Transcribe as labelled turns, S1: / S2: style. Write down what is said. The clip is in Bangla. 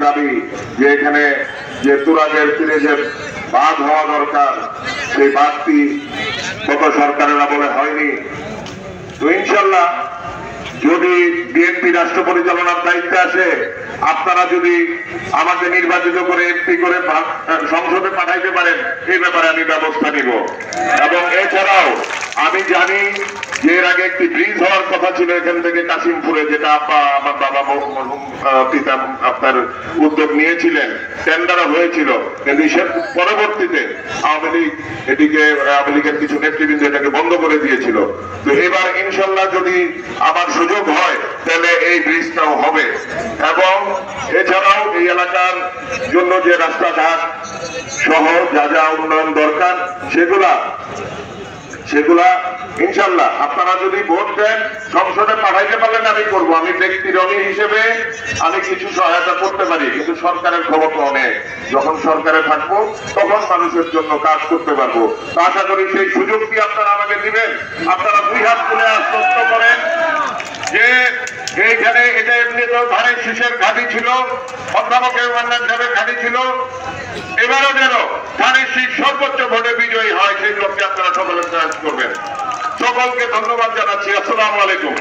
S1: দাবি যে এখানে যে তুরাগের তীরে যে বাঁধ হওয়া দরকার, সেই বাঁধটি গত সরকারের আমলে হয়নি। তো ইনশাল্লাহ যদি বিএনপি রাষ্ট্র পরিচালনার দায়িত্বে আসে, আপনারা যদি আমাকে নির্বাচিত করে এমপি করে সংসদে পাঠাইতে পারেন, এই ব্যাপারে আমি ব্যবস্থা নিব। এবং এছাড়াও আমি জানি যে এর আগে একটি ব্রিজ হওয়ার কথা ছিল এখান থেকে কাশিমপুরে, যেটা আমার বাবা পিতা আপনার উদ্যোগ নিয়েছিলেন, টেন্ডার হয়েছিল, কিন্তু সে পরবর্তীতে আওয়ামী লীগ এটিকে আওয়ামী লীগের কিছু নেতৃবৃন্দ এটাকে বন্ধ করে দিয়েছিল। তো এবার ইনশাল্লাহ যদি আমার সুযোগ হয় তাহলে এই ব্রিজটাও হবে। এবং এছাড়াও এই এলাকার জন্য যে রাস্তাঘাট সহ যা যা উন্নয়ন দরকার সেগুলা ইনশাল্লাহ আপনারা যদি ভোট দেন, সংসদে পাঠাইতে পারলেন আমি করবো। আমি ব্যক্তি রঙী হিসেবে আমি কিছু সহায়তা করতে পারি, কিন্তু সরকারের ক্ষমতা অনেক। যখন সরকারে থাকবো তখন মানুষের জন্য কাজ করতে পারবো। তো আশা করি সেই সুযোগটি আপনারা আমাকে দিবেন। আপনারা দুই হাত তুলে আশ্বস্ত করেন যে এইখানে এটা এমনি তো ধানের শীষের ঘাঁটি ছিল, অধ্যাপকের মান্নান সাহেবের ঘাঁটি ছিল, এবারও যেন ধানের শীষ সর্বোচ্চ ভোটে বিজয়ী হয়, সেই লক্ষ্যে আপনারা সকলে প্রয়াস করবেন। সকলকে ধন্যবাদ জানাচ্ছি। আসসালামু আলাইকুম।